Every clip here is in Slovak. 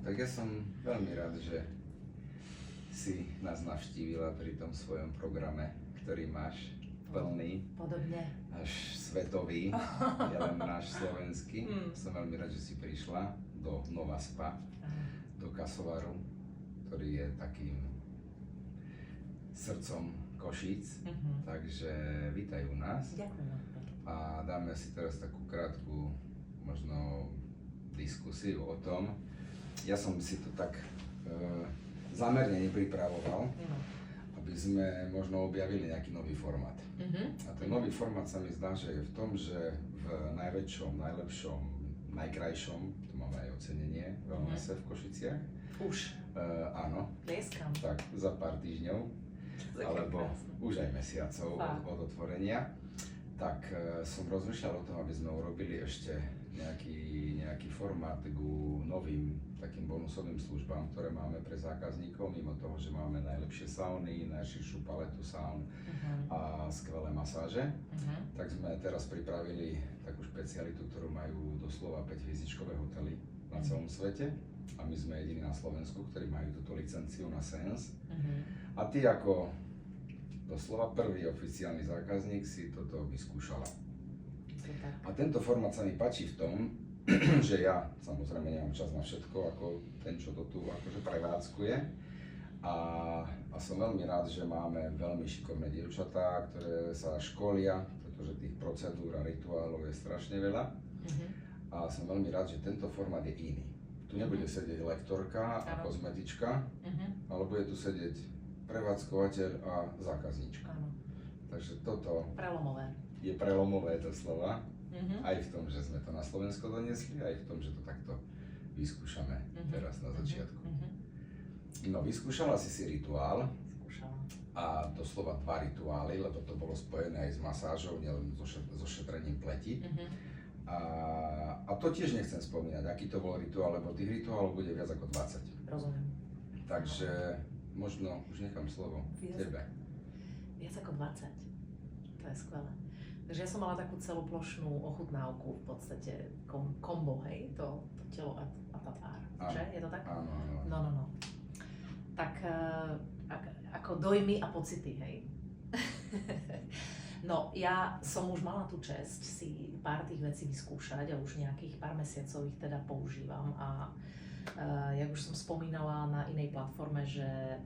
tak ja som veľmi rád, že si nás navštívila pri tom svojom programe, ktorý máš plný. Podobne. Až svetový, ja len náš slovenský. Som veľmi rád, že si prišla do Nova Spa, do Kasovaru, ktorý je takým srdcom Košíc. Takže vítaj u nás. Ďakujem. A dáme si teraz takú krátku možno diskusiu o tom. Ja som si to tak zámerne nepripravoval, aby sme možno objavili nejaký nový formát. A ten nový formát sa mi zdá, že je v tom, že v najväčšom, najlepšom, najkrajšom, tu máme aj ocenenie wellnesse v Košiciach. Už. Áno. Tlieskam. Tak za pár týždňov, alebo už aj mesiacov od otvorenia. Tak som rozmýšľal o tom, aby sme urobili ešte nejaký formát ku novým takým bonusovým službám, ktoré máme pre zákazníkov, mimo toho, že máme najlepšie sauny, najširšiu paletu saun a skvelé masáže. Tak sme teraz pripravili takú špecialitu, ktorú majú doslova 5-hviezdičkové hotely na celom svete. A my sme jediní na Slovensku, ktorí majú túto licenciu na Sense. A ty ako doslova prvý oficiálny zákazník si toto vyskúšala. A tento formát sa mi páči v tom, že ja samozrejme nemám čas na všetko, ako ten, čo to tu akože prevádzkuje. A som veľmi rád, že máme veľmi šikovné dievčatá, ktoré sa školia, pretože tých procedúr a rituálov je strašne veľa. A som veľmi rád, že tento formát je iný. Tu nebude sedieť lektorka a kozmetička, ale bude tu sedieť prevádzkovateľ a zákazníčka. Áno. Takže toto je prelomové doslova, aj v tom, že sme to na Slovensko doniesli, aj v tom, že to takto vyskúšame teraz na začiatku. No, vyskúšala si rituál. A doslova 2 rituály, lebo to bolo spojené aj s masážou, nielen so šetrením pleti. A to tiež nechcem spomínať, aký to bol rituál, lebo tých rituálov bude viac ako 20. Rozumiem. Takže možno už nechám slovo tebe. Viac ako 20. To je skvelé. Takže ja som mala takú celoplošnú ochutnávku, v podstate kombo, hej, to telo a tá tvár, že? Je to tak? Áno. No. Tak ako dojmy a pocity, hej. No, ja som už mala tú česť si pár tých vecí vyskúšať a už nejakých pár mesiacov ich teda používam a jak už som spomínala na inej platforme, že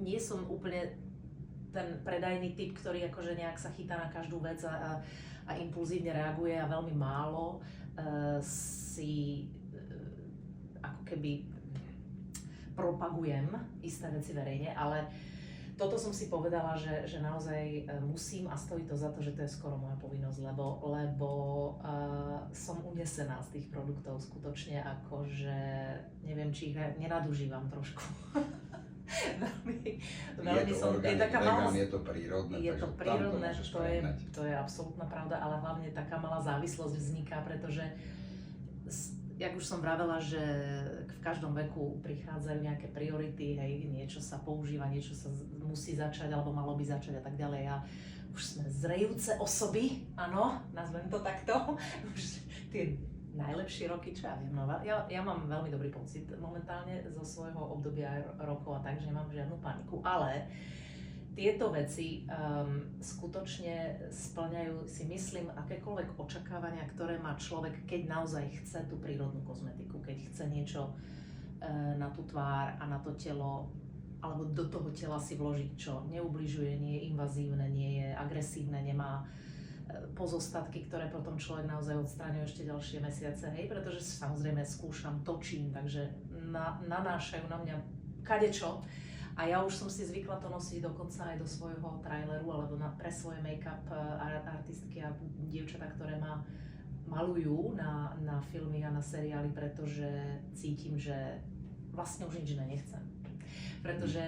nie som úplne ten predajný typ, ktorý akože nejak sa chytá na každú vec a impulzívne reaguje a veľmi málo si ako keby propagujem isté veci verejne, ale toto som si povedala, že naozaj musím a stojí to za to, že to je skoro moja povinnosť, lebo som unesená z tých produktov skutočne, akože neviem, či ich nenadužívam trošku. veľmi som, je taká malá, je to prírodné, je to prírodné, to je absolútna pravda, ale hlavne taká malá závislosť vzniká, pretože jak už som vravela, že v každom veku prichádzajú nejaké priority, hej, niečo sa používa, niečo sa musí začať, alebo malo by začať a tak ďalej. A už sme zrejúce osoby, áno, nazvem to takto, už tie najlepšie roky, čo ja viem, no, ja mám veľmi dobrý pocit momentálne zo svojho obdobia rokov a tak, že nemám žiadnu paniku, ale tieto veci skutočne spĺňajú, si myslím, akékoľvek očakávania, ktoré má človek, keď naozaj chce tú prírodnú kozmetiku, keď chce niečo na tú tvár a na to telo, alebo do toho tela si vložiť, čo neubližuje, nie je invazívne, nie je agresívne, nemá pozostatky, ktoré potom človek naozaj odstráňuje ešte ďalšie mesiace, hej, pretože samozrejme skúšam, točím, takže nanášajú na mňa kadečo. A ja už som si zvykla to nosiť dokonca aj do svojho traileru alebo pre svoje make-up artistky a dievčatá, ktoré ma malujú na filmy a na seriály, pretože cítim, že vlastne už nič iné nechcem. Pretože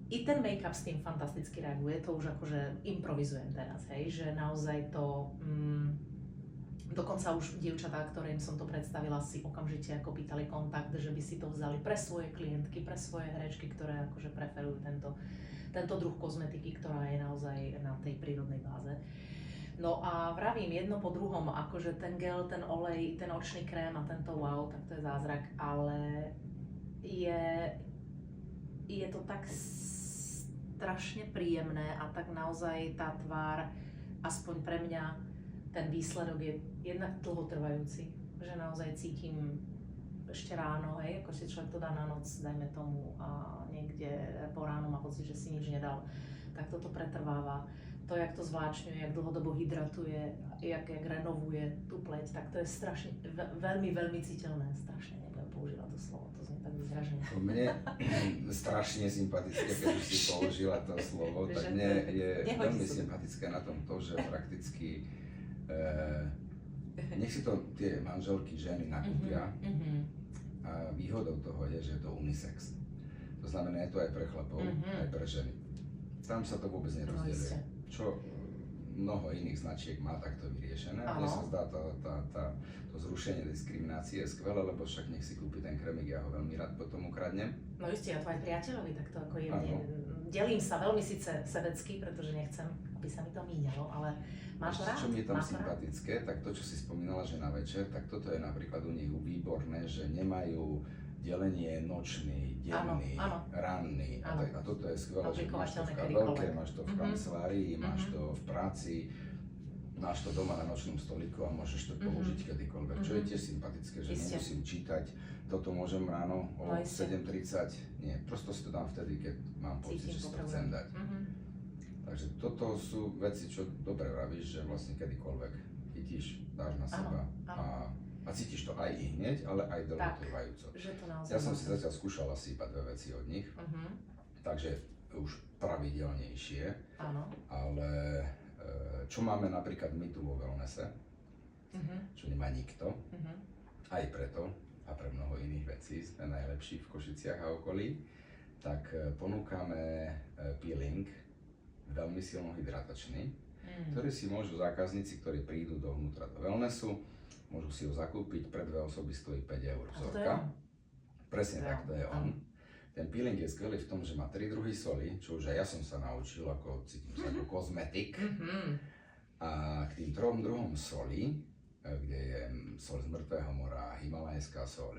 i ten make-up s tým fantasticky reaguje, to už akože improvizujem teraz, hej, že naozaj to dokonca už dievčatá, ktorým som to predstavila, si okamžite ako pýtali kontakt, že by si to vzali pre svoje klientky, pre svoje herečky, ktoré akože preferujú tento druh kozmetiky, ktorá je naozaj na tej prírodnej báze. No a vravím jedno po druhom, akože ten gel, ten olej, ten očný krém a tento wow, tak to je zázrak, ale je to tak strašne príjemné a tak naozaj tá tvár, aspoň pre mňa, ten výsledok je jednak dlhotrvajúci, že naozaj cítim ešte ráno, hej, ako si človek to dá na noc, dajme tomu, a niekde po ránu má pocit, že si nič nedal, tak toto pretrváva. To, jak to zváčňuje, jak dlhodobo hydratuje, jak renovuje tú pleť, tak to je strašne, veľmi, veľmi citeľné, strašne nebudem používať to slovo, to znie tak vyzražene. Mne strašne sympatické, keď už si použila to slovo, tak mne je veľmi sympatické na tom to, že prakticky nech si to tie manželky, ženy nakúpia a výhodou toho je, že je to unisex. To znamená, je to aj pre chlapov, aj pre ženy. Tam sa to vôbec nerozdeľuje. Čo mnoho iných značiek má takto vyriešené. Mne sa zdá to zrušenie diskriminácie je skvelé, lebo však nech si kúpi ten kremík, ja ho veľmi rád potom ukradnem. No isté, ja to aj priateľovi takto ako jemne. Delím sa veľmi síce sebecky, pretože nechcem, aby sa mi to míňalo, ale máš to rád. Čo mi je tam sympatické, tak to, čo si spomínala, že na večer, tak toto je napríklad u nich výborné, že nemajú delenie nočný, denný, ranný. A toto je skvelé, že máš to v kabelke, máš to v kancelárii, máš to v práci, máš to doma na nočnom stolíku a môžeš to použiť kedykoľvek. Čo je tiež sympatické, že nemusím čítať, toto môžem ráno o 7:30, nie, prosto si to dám vtedy, keď mám pocit, že si to chcem dať. Takže toto sú veci, čo dobre vravíš, že vlastne kedykoľvek chytíš, dáš na seba a cítiš to aj i hneď, ale aj dlhotrvajúco. Ja som si zatiaľ skúšala sípať dve veci od nich, takže už pravidelnejšie, ale čo máme napríklad my tu vo wellnesse, čo nemá nikto, aj preto a pre mnoho iných vecí sme najlepší v Košiciach a okolí, tak ponúkame peeling, veľmi silno hydratačný, ktorý si môžu zákazníci, ktorí prídu dovnútra do wellnessu, môžu si ho zakúpiť, pre dve osoby stojí 5 eur vzorka. Presne tak, to je on. Ten peeling je skvelý v tom, že má 3 druhy soli, čo už aj ja som sa naučil, ako cítim sa ako kozmetik. A k tým 3 druhom soli, kde je sol z mŕtvého mora, himalajská sol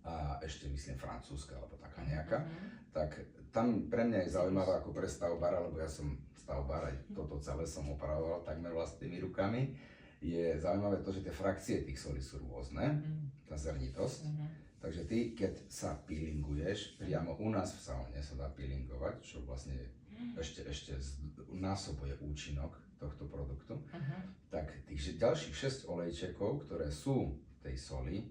a ešte myslím francúzska alebo taká nejaká, tak tam pre mňa je zaujímavé ako pre stavbára, lebo ja som stavbár, aj toto celé som opravoval takmer vlastnými rukami. Je zaujímavé to, že tie frakcie tých solí sú rôzne, tá zrnitosť. Takže ty, keď sa peelinguješ, priamo u nás v saune sa dá peelingovať, čo vlastne ešte násobuje účinok tohto produktu, tak tých ďalších 6 olejčekov, ktoré sú v tej soli,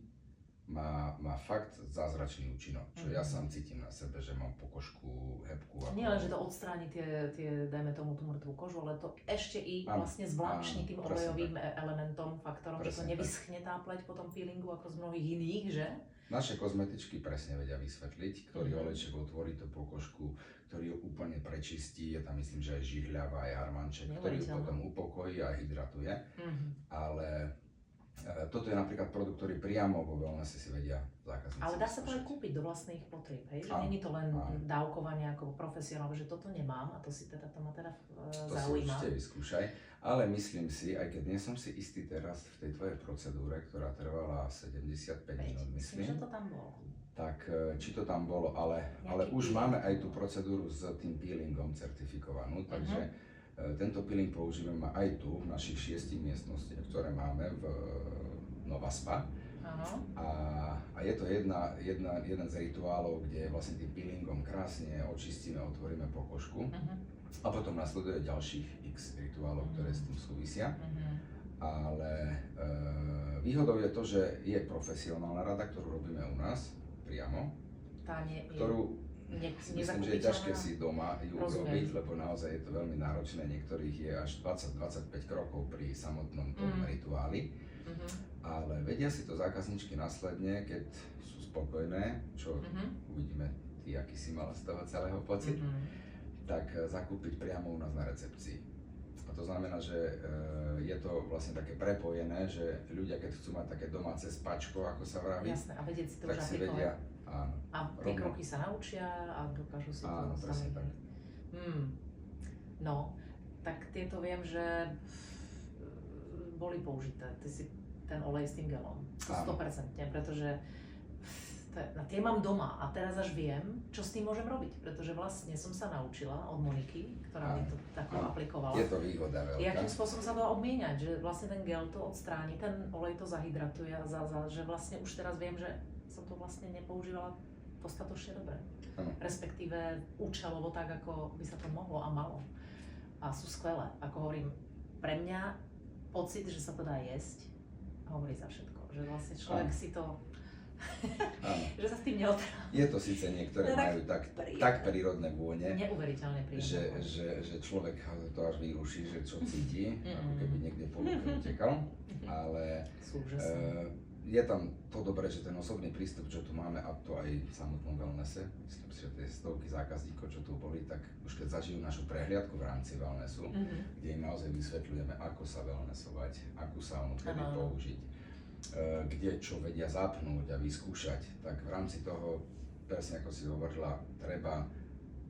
má fakt zázračný účinok, čo ja sám cítim na sebe, že mám pokožku, hebku. Nie len, že to odstráni tie, dajme tomu tú mŕtvú kožu, ale to ešte i vlastne zvláštni tým olejovým elementom, faktorom, že to nevyschne tá pleť po tom peelingu ako z mnohých iných, že? Naše kozmetičky presne vedia vysvetliť, ktorý olejček otvorí tú pokožku, ktorý ju úplne prečistí, je tam myslím, že aj žihľava, aj armanček, ktorý ju potom upokojí a hydratuje, ale toto je napríklad produkt, ktorý priamo vo wellnesse si vedia zákazníci. Ale dá sa to aj kúpiť do vlastných potrieb, hej? Že nie je to len dávkovanie ako profesionál, že toto nemám a to ma teda zaujíma. To si určite vyskúšaj, ale myslím si, aj keď nie som si istý teraz v tej tvojej procedúre, ktorá trvala 75 minút, myslím, že to tam bolo. Tak či to tam bolo, ale už máme aj tú procedúru s tým peelingom certifikovanú, takže tento peeling používame aj tu v našich 6 miestnostiach, ktoré máme v Nova Spa. A je to jeden z rituálov, kde vlastne tým peelingom krásne očistíme, otvoríme pokožku. A potom nasleduje ďalších x rituálov, ktoré s tým súvisia. Ale výhodou je to, že je profesionálna rada, ktorú robíme u nás priamo, ktorú myslím, že je ťažké si doma ju urobiť, lebo naozaj je to veľmi náročné, niektorých je až 20-25 krokov pri samotnom tom rituáli, ale vedia si to zákazničky následne, keď sú spokojné, čo uvidíme ty, aký si mala z toho celého pocit, tak zakúpiť priamo u nás na recepcii. A to znamená, že je to vlastne také prepojené, že ľudia, keď chcú mať také domáce spačko, ako sa vraví, tak si vedia. Áno. A tie kroky sa naučia a dokážu si to presne tak. No, tak tieto viem, že boli použité. Ty si ten olej s tým gelom. 100%, pretože tie mám doma a teraz až viem, čo s tým môžem robiť, pretože vlastne som sa naučila od Moniky, ktorá mi to takto aplikovala. Je to výhoda veľká. Jakým spôsobom sa dá obmieniať, že vlastne ten gel to odstráni, ten olej to zahydratuje a že vlastne už teraz viem, že som to vlastne nepoužívala dostatočne dobre. Respektíve účelovo tak, ako by sa to mohlo a malo. A sú skvelé. Ako hovorím, pre mňa pocit, že sa to dá jesť, hovorí za všetko. Že vlastne človek si to že sa s tým neotráva. Je to síce niektoré majú tak prírodné vône, neuveriteľne prírodné, že človek to až vyruší, že čo cíti, ako keby niekde po lúke utekal, ale je tam to dobré, že ten osobný prístup, čo tu máme, a to aj v samotnom wellnesse, myslím si, že tie stovky zákazníkov, čo tu boli, tak už keď zažijú našu prehliadku v rámci wellnessu, kde im naozaj vysvetľujeme, ako sa wellnessovať, akú saunu kedy použiť, kde čo vedia zapnúť a vyskúšať, tak v rámci toho, presne ako si hovorila, treba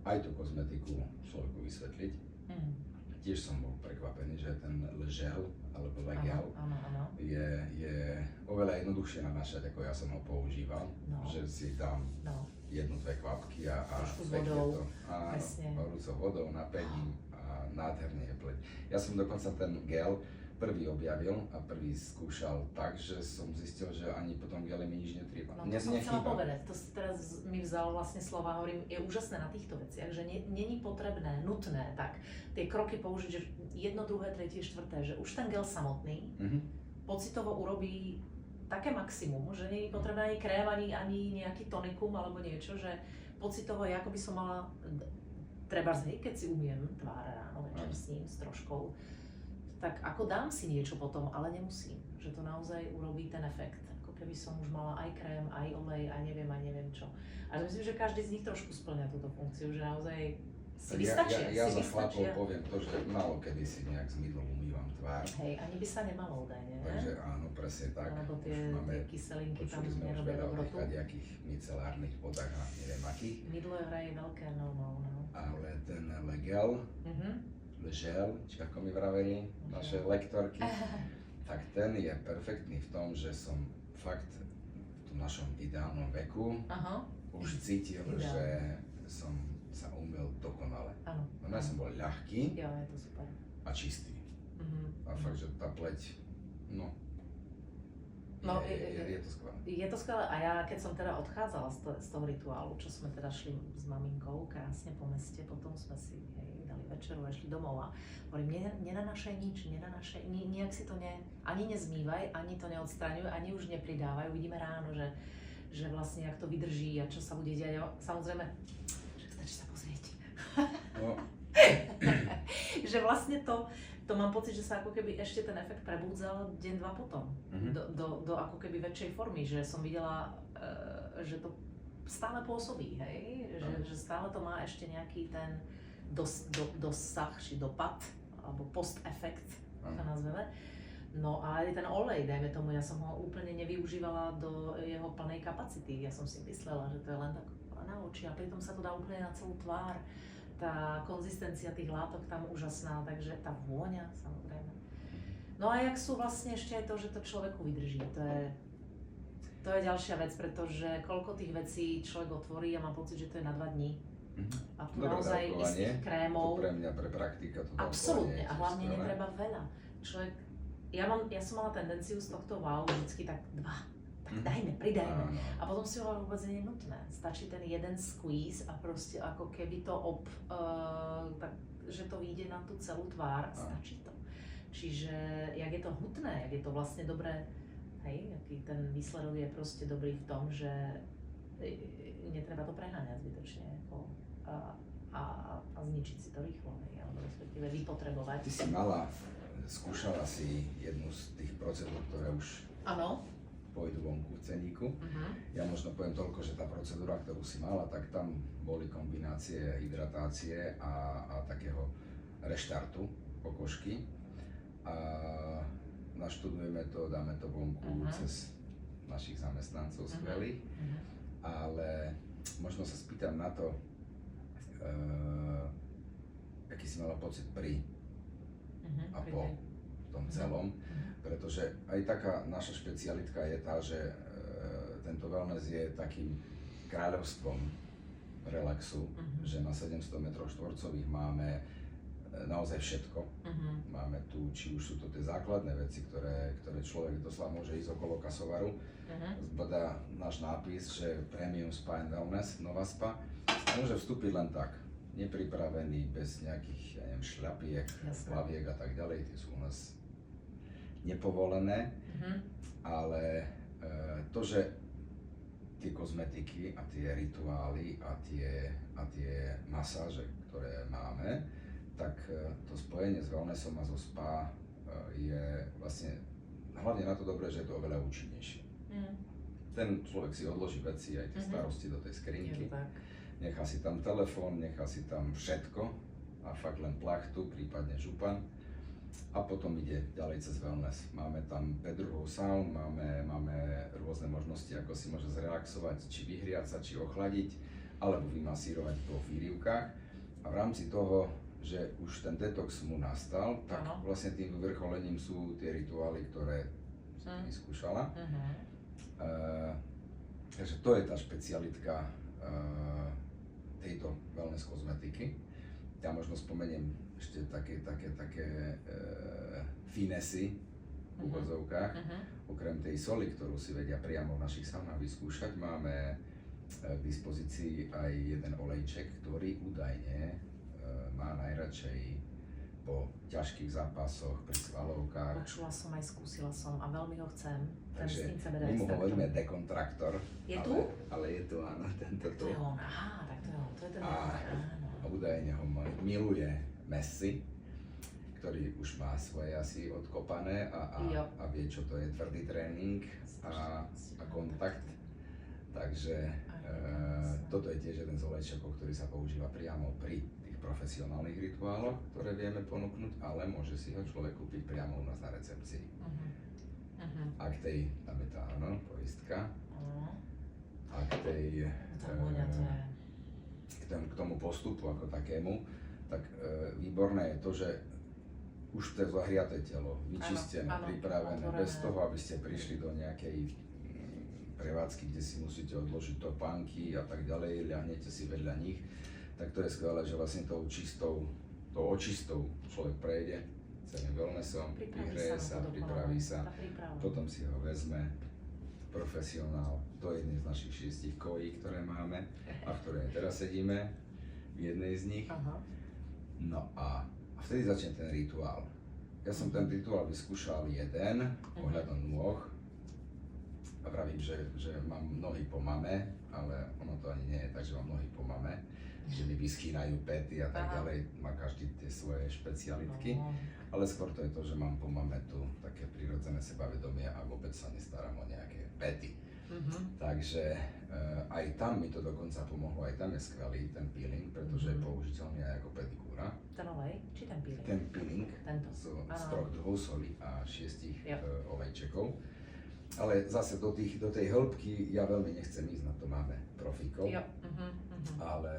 aj tú kozmetiku človeku vysvetliť. Tiež som bol prekvapený, že ten gel alebo legel je oveľa jednoduchšie nanašať, ako ja som ho používal. Že si dám jednu, dve kvapky a pekne to horúcou vodou napením a nádherne je pleť. Ja som dokonca ten gel prvý objavil a prvý skúšal tak, že som zistil, že ani potom gele mi nič netrieba. No to som chcela povedať, to teraz mi vzal vlastne slova, hovorím, je úžasné na týchto veciach, že není potrebné, nutné tak tie kroky použiť, že jedno, druhé, tretie, štvrté, že už ten gel samotný pocitovo urobí také maximum, že nie je potrebné ani krém, ani nejaký tonikum alebo niečo, že pocitovo je, ako by som mala, trebárs, keď si umiem tvár ráno, večer s ním, s troškou, tak ako dám si niečo potom, ale nemusím, že to naozaj urobí ten efekt, ako keby som už mala aj krém, aj olej, aj neviem čo. A myslím, že každý z nich trošku spĺňa túto funkciu, že naozaj si vystačia. Ja za chlapov poviem to, že málo kedy si nejak s mydlom umývam tvár. Hej, ani by sa nemalo údajne, ne? Takže áno, presne tak. Lebo tie kyselinky tam nerobia dobrotu. Počuli sme už veľa o nejakých micelárnych vodách a neviem akých. Mydlo je vraj veľké no. Ale ten legel, žel, či ako mi vraveli naše lektorky, tak ten je perfektný v tom, že som fakt v tom našom ideálnom veku už cítil, že som sa umyl dokonale. No ja som bol ľahký je to super. a čistý. A fakt, že tá pleť, je to skvelé. Je to skvelé a ja keď som teda odchádzala z toho rituálu, čo sme teda šli s maminkou krásne po meste, potom sme si dali večeru a išli domov a hovorím, nenanášaj nič, nijak si to ani nezmývaj, ani to neodstraňuj, ani už nepridávaj, uvidíme ráno, že vlastne jak to vydrží a čo sa bude diať. Samozrejme, že stačí sa pozrieť. Že vlastne to mám pocit, že sa ako keby ešte ten efekt prebúdzal deň, dva potom. Do ako keby väčšej formy, že som videla, že to stále pôsobí, hej? Že stále to má ešte nejaký ten dosah, či dopad, alebo post-efekt, to nazveme. No a aj ten olej, dajme tomu, ja som ho úplne nevyužívala do jeho plnej kapacity. Ja som si myslela, že to je len tak na oči a pritom sa to dá úplne na celú tvár. Tá konzistencia tých látok tam úžasná, takže tá vôňa, samozrejme. No a jak sú vlastne ešte aj to, že to človeku vydrží, to je ďalšia vec, pretože koľko tých vecí človek otvorí a mám pocit, že to je na 2 dní. A tu naozaj istých krémov. To pre mňa, pre praktika to absolútne, a hlavne netreba veľa. Ja som mala tendenciu z tohto vždycky tak 2. Tak pridajme. A potom si hovorila, vôbec nie je nutné. Stačí ten jeden squeeze a proste ako keby to že to vyjde na tú celú tvár, stačí to. Čiže jak je to hutné, jak je to vlastne dobré, aký ten výsledok je proste dobrý v tom, že netreba to preháňať zbytočne a zničiť si to rýchlo, alebo respektíve vypotrebovať. Ty si skúšala si jednu z tých procedúr, ktoré už pôjdu vonku v ceníku. Ja možno poviem toľko, že tá procedúra, ktorú si mala, tak tam boli kombinácie hydratácie a takého reštartu pokožky. A naštudujeme to, dáme to vonku cez našich zamestnancov skvelých. Ale možno sa spýtam na to, aký si mala pocit pri a po tom celom, pretože aj taká naša špecialitka je tá, že tento wellness je takým kráľovstvom relaxu, že na 700 m2 máme naozaj všetko. Máme tu, či už sú to tie základné veci, ktoré človek doslova môže ísť okolo kasovaru, zbadá náš nápis, že Premium Spa and Wellness, Nová Spa, a môže vstúpiť len tak, nepripravený, bez nejakých, ja neviem, šľapiek, hlaviek a tak ďalej, tie sú u nás nepovolené, ale to, že tie kozmetiky a tie rituály a tie masáže, ktoré máme, tak to spojenie s wellnessom a so spa je vlastne hlavne na to dobré, že je to oveľa účinnejšie. Ten človek si odloží veci, aj tie starosti do tej skrinky, nechá si tam telefón, nechá si tam všetko a fakt len plachtu, prípadne župan a potom ide ďalej cez wellness. Máme tam 5 druhov saun, máme rôzne možnosti, ako si môže zrelaxovať, či vyhriať sa, či ochladiť, alebo vymasírovať po výrivkách a v rámci toho, že už ten detox mu nastal, tak vlastne tým vyvrcholením sú tie rituály, ktoré som vyskúšala. Takže to je tá špecialitka tejto wellness kozmetiky. Ja možno spomeniem ešte také finesy v úvodzovkách. Okrem tej soli, ktorú si vedia priamo v našich saunách vyskúšať, máme k dispozícii aj jeden olejček, ktorý údajne má najradšej po ťažkých zápasoch, pri svalovkách. Počula som aj, skúsila som a veľmi ho chcem. Takže my mu hovoríme dekontraktor. Je tu? Ale je tu, áno, tento tu. To je on, aha, tak to je on, to je ten áno. A údajne ho miluje Messi, ktorý už má svoje asi odkopané a vie, čo to je tvrdý tréning a kontakt. Takže toto je tiež jeden z olejčekov, ktorý sa používa priamo pri tých profesionálnych rituáloch, ktoré vieme ponúknuť, ale môže si ho človek kúpiť priamo u nás na recepcii. A k tej, tam je tá, áno, poistka. A k tej, k tomu postupu ako takému, tak výborné je to, že už to je zahriaté telo, vyčistené, pripravené, bez toho, aby ste prišli do nejakej prevádzky, kde si musíte odložiť topánky a tak ďalej, ľahnete si vedľa nich, tak to je skvelé, že vlastne tou očistou človek prejde celým wellnessom, vyhreje sa, pripraví sa, potom si ho vezme profesionál do jednej z našich 6 kojí, ktoré máme a v ktorej teraz sedíme, v jednej z nich. No a vtedy začne ten rituál. Ja som ten rituál vyskúšal jeden ohľadom nôh. A vravím, že mám nohy po mame, ale ono to ani nie je tak, že mám nohy po mame, že mi vyschýnajú päty a tak ďalej, má každý tie svoje špecialitky, ale skôr to je to, že mám po mame tu také prirodzené sebavedomie a vôbec sa nestaram o nejaké päty. Takže aj tam mi to dokonca pomohlo, aj tam je skvelý ten peeling, pretože je použiteľný aj ako pedikúra. Ten olej, či ten peeling? Ten peeling z 3 druhov soli a 6 olejčekov. Ale zase do tej hĺbky ja veľmi nechcem ísť, na to máme profikov. Ale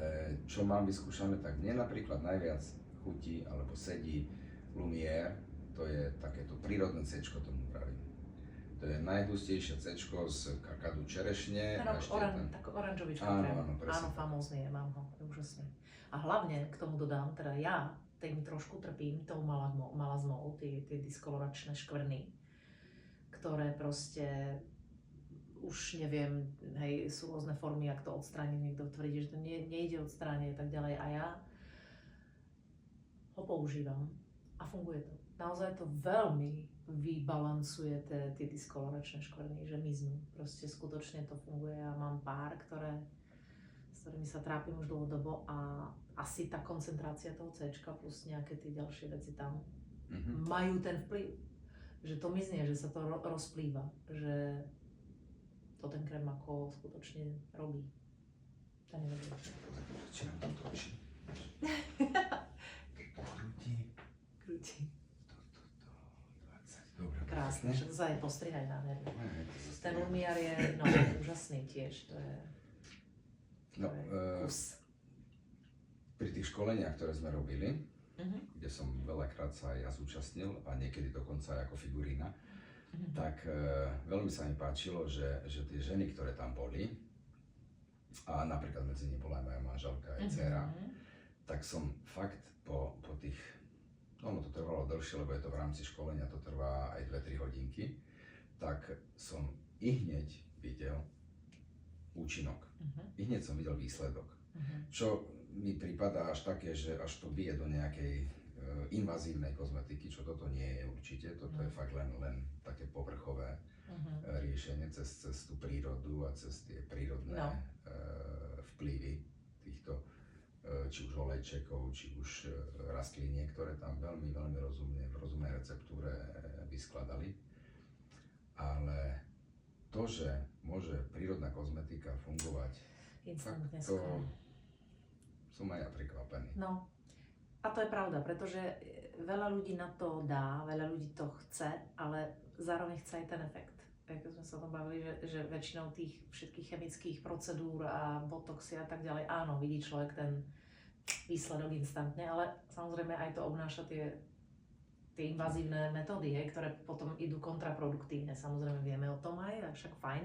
čo mám vyskúšané, tak mne napríklad najviac chutí alebo sedí Lumière, to je takéto prírodné C-čko, tomu pravím. To je najhustejšie C-čko z kakadu čerešne. Tak oranžovička. Áno, famózny je, mám ho, je úžasný. A hlavne k tomu dodám, teda ja tým trošku trpím, tou malazmou, tie diskoloračné škvrny, ktoré proste už neviem, hej, sú rôzne formy, ak to odstrániť, niekto tvrdí, že to nejde odstrániť a tak ďalej a ja ho používam a funguje to. Naozaj to veľmi vybalancuje tie diskoloračné škvrny, že miznú. Proste skutočne to funguje a mám pár, s ktorými sa trápim už dlhodobo a asi tá koncentrácia toho C-čka plus nejaké tie ďalšie veci tam majú ten vplyv. Že to miznie, že sa to rozplýva, že to ten krém ako skutočne robí. To neviem. Či nám to točí? Krúti. Dobre. Krásne, že to sa aj postrihaj nádherne. Ten Lumière je úžasný tiež, to je kus. Pri tých školeniach, ktoré sme robili, kde som veľakrát sa aj ja zúčastnil a niekedy dokonca aj ako figurína, tak veľmi sa mi páčilo, že tie ženy, ktoré tam boli, a napríklad medzi nimi bola aj moja manželka, aj dcera, tak som fakt po tých, ono to trvalo dlhšie, lebo je to v rámci školenia, to trvá aj 2-3 hodinky, tak som i hneď videl účinok. I hneď som videl výsledok. Čo mi prípada až také, že až to bije do nejakej invazívnej kozmetiky, čo toto nie je určite, toto je fakt len také povrchové riešenie cez tú prírodu a cez tie prírodné vplyvy týchto či už olejčekov, či už rastliniek, ktoré tam veľmi, veľmi rozumne, v rozumnej receptúre vyskladali. Ale to, že môže prírodná kozmetika fungovať, instantne to som aj ja prekvapený. No, a to je pravda, pretože veľa ľudí na to dá, veľa ľudí to chce, ale zároveň chce aj ten efekt. Ako sme sa o tom bavili, že väčšinou tých všetkých chemických procedúr a botoxy a tak ďalej, áno, vidí človek ten výsledok instantne, ale samozrejme aj to obnáša tie invazívne metódy, ktoré potom idú kontraproduktívne. Samozrejme vieme o tom aj, však fajn,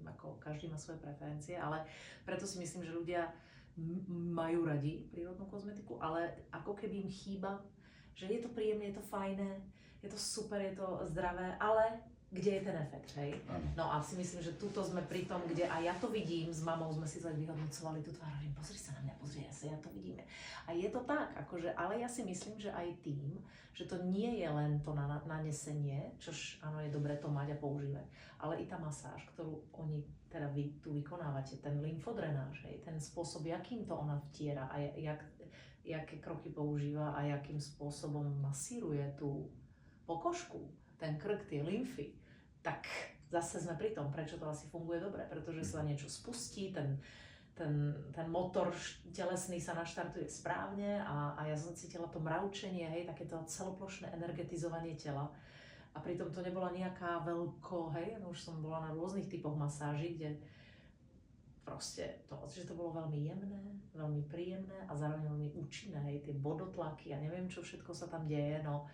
ako každý má svoje preferencie, ale preto si myslím, že ľudia majú radi prírodnú kozmetiku, ale ako keby im chýba, že je to príjemné, je to fajné, je to super, je to zdravé, ale kde je ten efekt, hej? No a si myslím, že tuto sme pri tom, kde aj ja to vidím, s mamou sme si tak vyhodnocovali tú tvár, hovorím, pozri sa na mňa, pozri, ja to vidíme. A je to tak, akože, ale ja si myslím, že aj tým, že to nie je len to nanesenie, čož áno, je dobré to mať a používať, ale i tá masáž, ktorú oni, teda vy tu vykonávate, ten lymfodrenáž, hej, ten spôsob, jakým to ona vtiera a jaké kroky používa a jakým spôsobom masíruje tú pokožku, ten krk, tie lymfy, tak zase sme pri tom, prečo to asi funguje dobre, pretože sa niečo spustí, ten motor telesný sa naštartuje správne a ja som cítila to mravčenie, hej, takéto celoplošné energetizovanie tela. A pritom to nebola nejaká hej, no už som bola na rôznych typoch masáží, kde proste že to bolo veľmi jemné, veľmi príjemné a zároveň veľmi účinné, hej, tie bodotlaky a neviem, čo všetko sa tam deje, no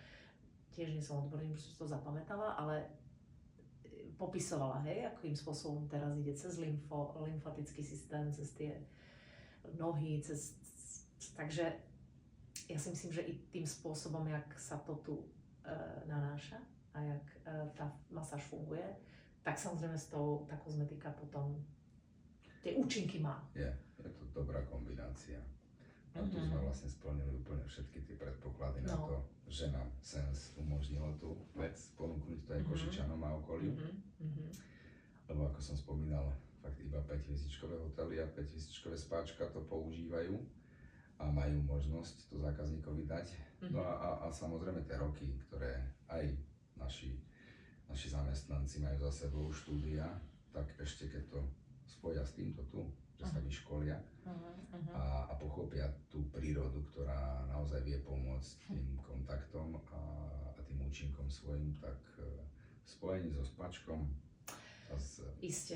tiež nie som odborný, už som to zapamätala, ale popisovala, hej, akým spôsobom teraz ide cez lymfatický systém, cez tie nohy, takže ja si myslím, že i tým spôsobom, jak sa to tu nanáša a jak tá masáž funguje, tak samozrejme tá kozmetika potom tie účinky má. Je to dobrá kombinácia. A tu sme vlastne splnili úplne všetky tie predpoklady na to, že nám Sense umožnilo tú vec ponúknuť to aj Košičanom a okoliu. Lebo ako som spomínal, fakt iba 5-hviezdičkové hotely a 5-hviezdičkové spáčka to používajú a majú možnosť to zákazníkovi dať. No a samozrejme tie roky, ktoré aj naši zamestnanci majú za sebou štúdia, tak ešte keď to spoja s týmto tu, že sa vyškolia a pochopia tú prírodu, ktorá naozaj vie pomôcť tým kontaktom a tým účinkom svojim, tak v spojení so spačkom a s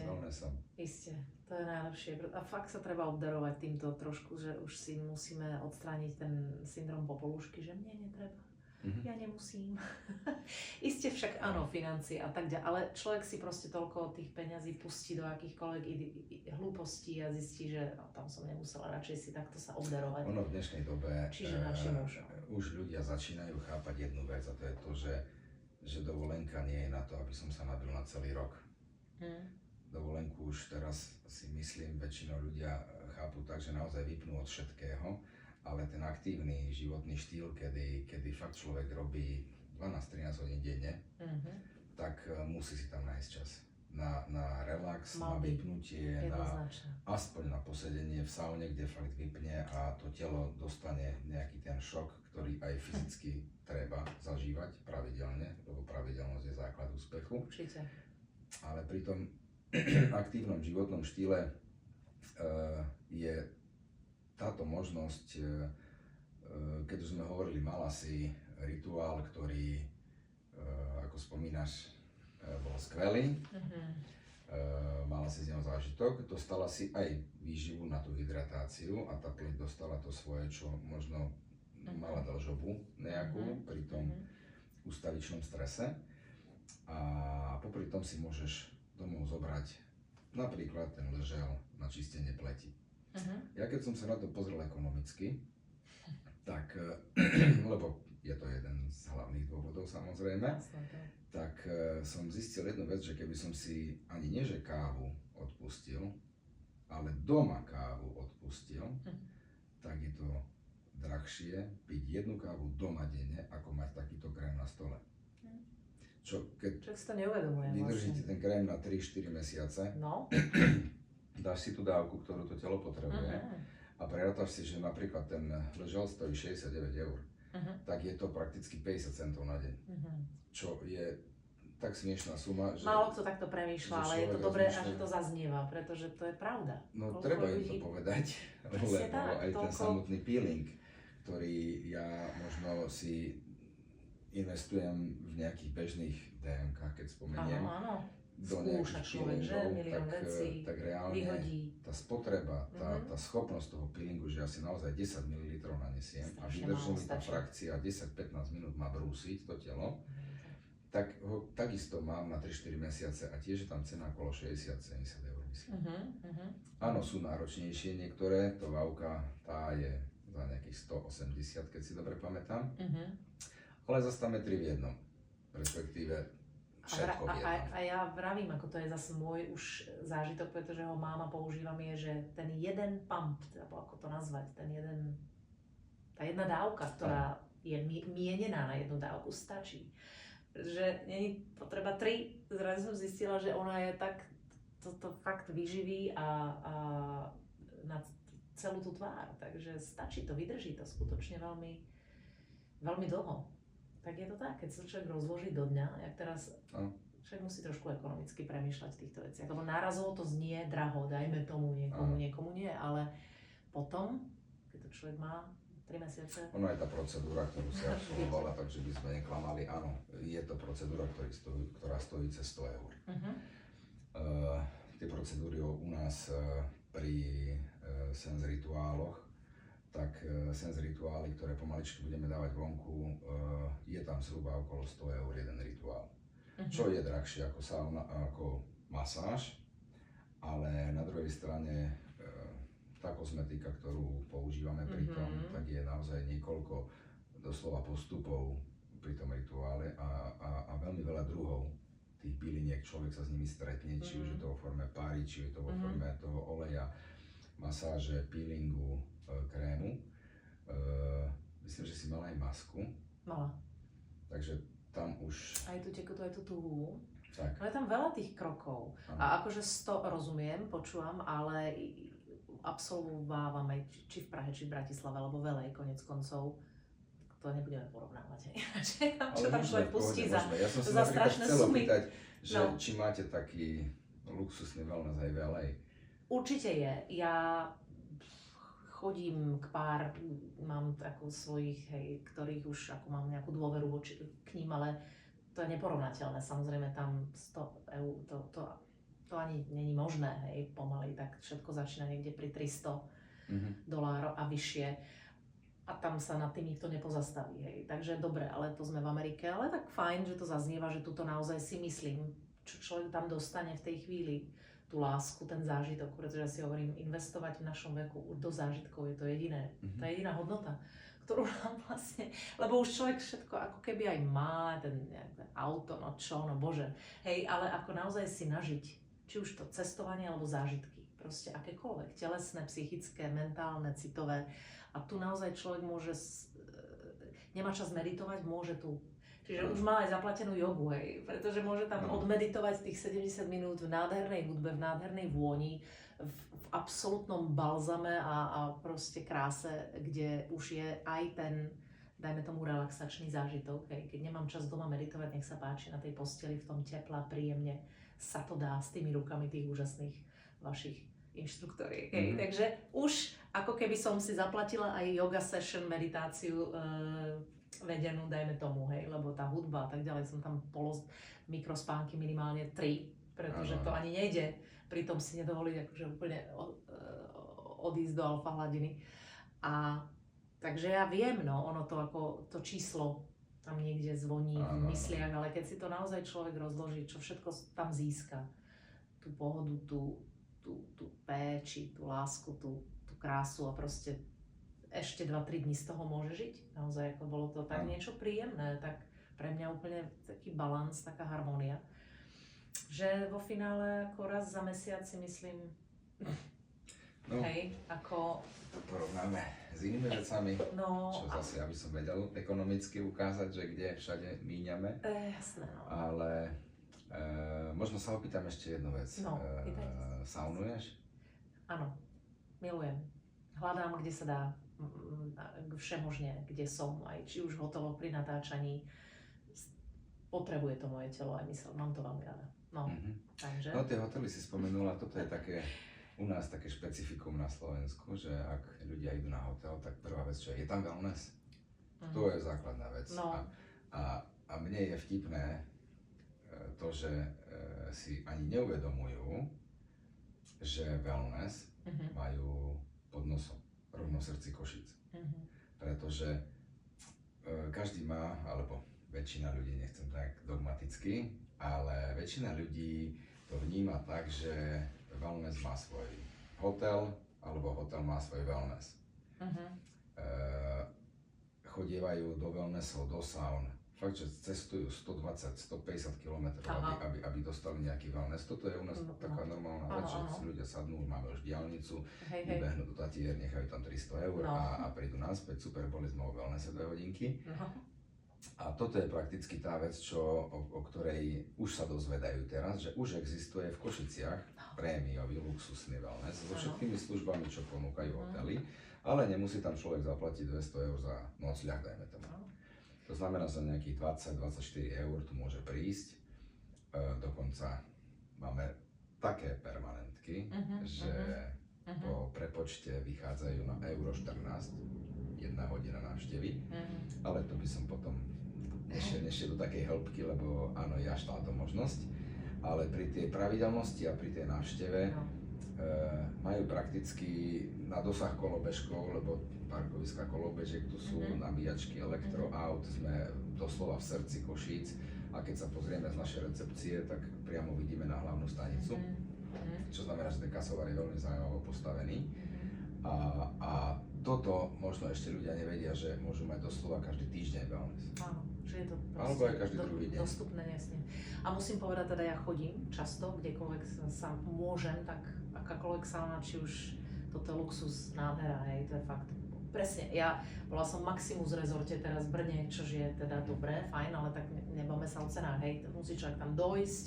wellnessom. Isté, to je najlepšie. A fakt sa treba obdarovať týmto trošku, že už si musíme odstrániť ten syndrom popolušky, že mne netreba. Ja nemusím. Isté však áno, financie a tak ďalej, ale človek si proste toľko tých peňazí pustí do akýchkoľvek hlúpostí a zistí, že tam som nemusela, radšej si takto sa obdarovať. Ono v dnešnej dobe už ľudia začínajú chápať jednu vec a to je to, že dovolenka nie je na to, aby som sa nabil na celý rok. Dovolenku už teraz si myslím, väčšinou ľudia chápu tak, že naozaj vypnú od všetkého, ale ten aktívny životný štýl, kedy fakt človek robí 12-13 hodín denne, tak musí si tam nájsť čas na relax, na vypnutie, aspoň na posedenie v saune, kde fakt vypne a to telo dostane nejaký ten šok, ktorý aj fyzicky treba zažívať pravidelne, lebo pravidelnosť je základ úspechu. Určite. Ale pri tom aktívnom životnom štýle je táto možnosť, keď už sme hovorili, mala si rituál, ktorý, ako spomínaš, bol skvelý, mala si z neho zážitok, dostala si aj výživu na tú hydratáciu a tá pleť dostala to svoje, čo možno mala dĺžobu nejakú pri tom ustavičnom strese a popri tom si môžeš domov zobrať napríklad ten ležel na čistenie pleti. Ja keď som sa na to pozrel ekonomicky, tak, lebo je to jeden z hlavných dôvodov samozrejme, tak som zistil jednu vec, že keby som si ani nie že kávu odpustil, ale doma kávu odpustil, tak je to drahšie piť jednu kávu doma denne, ako mať takýto krém na stole. Čo keď Človek si to neuvedomuje vydržíte vlastne. ten krém na 3-4 mesiace, No. dáš si tú dávku, ktorú to telo potrebuje a prerátaš si, že napríklad ten ležel stojí 69 eur, tak je to prakticky 50 centov na deň. Čo je tak smiešná suma, že... Málo kto takto premýšľa, že ale je to človek dobré, a rozmýšľa. že to zaznieva, pretože to je pravda. No Koľko treba im to ľudí- povedať, Presne lebo tak, aj ten toľko- samotný peeling, ktorý ja možno si investujem v nejakých bežných DMK-ách, keď spomeniem, Áno. do Skúša nejakých človek, že? peelingov, Milión vecí tak reálne vyhodí. tá spotreba, tá schopnosť toho peelingu, že ja si naozaj 10 ml nanesiem a Strašne vydrží málo mi tá stačí. frakcia 10-15 minút má brúsiť to telo, tak ho takisto mám na 3-4 mesiace a tiež je tam cena okolo 60-70 eur, myslím. Áno, sú náročnejšie niektoré, to Vauka, tá je za nejakých 180, keď si dobre pamätám, ale zase tam je 3 v jednom, respektíve všetko v jednom. A ja vravím, ako to je zase môj už zážitok, pretože ho máma používam, je, že ten jeden pump, alebo ako to nazvať, tá jedna dávka, ktorá je mienená na jednu dávku, stačí. Že není potreba 3, zrazu som zistila, že ona je tak, to fakt vyživí a na celú tú tvár, takže stačí to, vydrží to skutočne veľmi, veľmi dlho. Tak je to tak, keď sa človek rozloží do dňa, jak teraz človek musí trošku ekonomicky premýšľať v týchto veciach, lebo nárazovo to znie draho, dajme tomu niekomu nie, ale potom, keď to človek má 3 mesiace. Ono je tá procedúra, ktorú si absolvovala, takže by sme neklamali, áno, je to procedúra, ktorá stojí cez 100 eur. Tie procedúry u nás pri Sense rituáloch, tak Sense rituály, ktoré pomaličky budeme dávať vonku, je tam zhruba okolo 100 eur jeden rituál. Čo je drahšie ako sauna, ako masáž, ale na druhej strane tá kozmetika, ktorú používame pri tom, tak je naozaj niekoľko doslova postupov pri tom rituále a veľmi veľa druhov tých byliniek, človek sa s nimi stretne, či už je to vo forme páry, či je to vo forme toho oleja, masáže, peelingu, krému. Myslím, že si mala aj masku. Mala. Takže tam už... Aj tú tekutu, aj tú tuhú. Tak. No je tam veľa tých krokov. A akože 100 rozumiem, počúvam, ale absolvovávame či v Prahe, či v Bratislave, alebo Velej, konec koncov. To nebudeme porovnávať. Čo tam človek pustí za ja som za sa strašné chcel sumy. opýtať, že či máte taký luxusný wellness aj v LA. Určite je. Ja chodím k pár, mám takú svojich, ktorých už ako mám nejakú dôveru k ním, ale to je neporovnateľné. Samozrejme tam 100 eur, to ani není možné, pomaly, tak všetko začína niekde pri $300 a vyššie. A tam sa nad tým nikto nepozastaví, Takže dobre, ale to sme v Amerike, ale tak fajn, že to zaznieva, že tuto naozaj si myslím, čo človek tam dostane v tej chvíli, tú lásku, ten zážitok, pretože si hovorím, investovať v našom veku do zážitkov je to jediné, tá jediná hodnota, ktorú nám vlastne, lebo už človek všetko ako keby aj má, ten auto, no čo, no bože, ale ako naozaj si nažiť, či už to cestovanie alebo zážitky, proste akékoľvek, telesné, psychické, mentálne, citové, a tu naozaj človek môže, nemá čas meditovať, môže tu. Čiže už má aj zaplatenú jogu, pretože môže tam odmeditovať tých 70 minút v nádhernej hudbe, v nádhernej vôni, v absolútnom balzame a proste kráse, kde už je aj ten, dajme tomu, relaxačný zážitok. Keď nemám čas doma meditovať, nech sa páči na tej posteli, v tom tepla, príjemne sa to dá s tými rukami tých úžasných vašich inštruktoriek. Takže už ako keby som si zaplatila aj yoga session, meditáciu, vedenú, dajme tomu, lebo tá hudba a tak ďalej, som tam mikrospánky minimálne 3, pretože to ani nejde, pritom si nedovoliť akože úplne odísť do alfa hladiny. A Takže ja viem, no, ono to ako to číslo tam niekde zvoní v mysliach, ale keď si to naozaj človek rozloží, čo všetko tam získa, tú pohodu, tú péči, tú lásku, tú krásu a proste ešte 2-3 dní z toho môže žiť. Naozaj, ako bolo to tak niečo príjemné, tak pre mňa úplne taký balans, taká harmónia. Že vo finále ako raz za mesiac si myslím, hej, ako... To porovnáme s inými vecami, čo zase, aby som vedel ekonomicky ukázať, že kde všade míňame. Jasné, no. Ale možno sa opýtam ešte jednu vec. No, saunuješ? Áno, milujem. Hľadám, kde sa dá, všemožne, kde som, aj či už v hoteloch pri natáčaní. Potrebuje to moje telo aj mysel, mám to veľmi rada. No, takže... No tie hotely si spomenula, toto je také, u nás také špecifikum na Slovensku, že ak ľudia idú na hotel, tak prvá vec, čo je tam wellness. To je základná vec. No. A mne je vtipné to, že si ani neuvedomujú, že wellness majú pod nosom, rovno v srdci Košíc. Pretože každý má, alebo väčšina ľudí, nechcem tak dogmaticky, ale väčšina ľudí to vníma tak, že wellness má svoj hotel, alebo hotel má svoj wellness. Chodievajú do wellnessov, do saun. Fakt, že cestujú 120-150 km, aby dostali nejaký wellness. Toto je u nás taká normálna vec, že si ľudia sadnú, máme už diaľnicu, vybehnú do Tatier, nechajú tam 300 eur a prídu naspäť. Super, boli sme o wellnesse 2 hodinky. A toto je prakticky tá vec, o ktorej už sa dozvedajú teraz, že už existuje v Košiciach prémiový luxusný wellness so všetkými službami, čo ponúkajú hotely, ale nemusí tam človek zaplatiť 200 eur za nocľah, dajme tomu. To znamená, za nejakých 20-24 eur tu môže prísť. Dokonca máme také permanentky, že po prepočte vychádzajú na euro 14, 1 hodina návštevy, ale to by som potom nešiel do takej hĺbky, lebo áno, je až táto možnosť, ale pri tej pravidelnosti a pri tej návšteve majú prakticky na dosah kolobežkov, lebo parkoviska kolobežiek tu sú, nabíjačky elektroaut, sme doslova v srdci Košíc a keď sa pozrieme z našej recepcie, tak priamo vidíme na hlavnú stanicu, čo znamená, že ten kasovar je veľmi zaujímavo postavený. A toto možno ešte ľudia nevedia, že môžu mať doslova každý týždeň wellness. Áno, že je to alebo aj každý druhý deň. Dostupné, jasne. A musím povedať, teda ja chodím často, kdekoľvek sa môžem, tak akákoľvek sauna, či už toto je luxus, nádhera, hej, to je fakt. Presne, ja bola som Maximus rezorte teraz v Brne, čož je teda dobré, fajn, ale tak nebáme sa o cenách, hej, musí človek tam dojsť,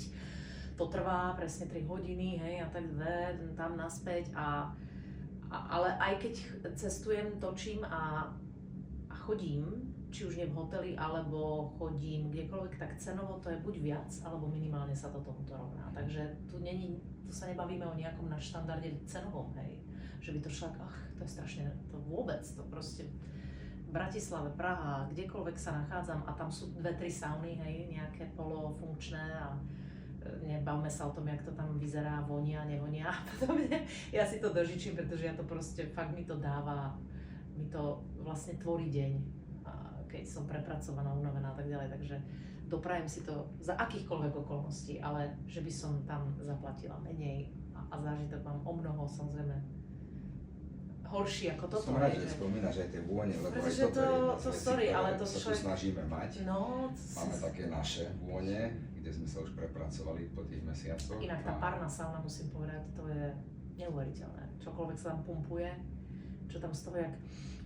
to trvá presne 3 hodiny, hej, a tak tam naspäť ale aj keď cestujem, točím a chodím, či už nie v hoteli, alebo chodím kdekoľvek, tak cenovo to je buď viac, alebo minimálne sa to tomuto rovná. Takže tu sa nebavíme o nejakom nadštandarde cenovom, hej. Že by to človek, to je strašne, to vôbec, to proste v Bratislave, Praha, kdekoľvek sa nachádzam a tam sú 2-3 sauny, hej, nejaké polofunkčné a nebavme sa o tom, jak to tam vyzerá, vonia, nevonia a podobne. Ja si to dožičím, pretože ja to proste, fakt mi to dáva, mi to vlastne tvorí deň, keď som prepracovaná, unavená a tak ďalej, takže doprajem si to za akýchkoľvek okolností, ale že by som tam zaplatila menej a zážitok mám o mnoho, samozrejme, horší ako toto. Som rád, že spomínaš aj tie vône, lebo aj toto je jedna z vecí, ktoré sa tu snažíme mať. Máme také naše vône, kde sme sa už prepracovali po tých mesiacoch. Inak tá parná sauna, musím povedať, to je neuveriteľné. Čokoľvek sa tam pumpuje, čo tam z toho, jak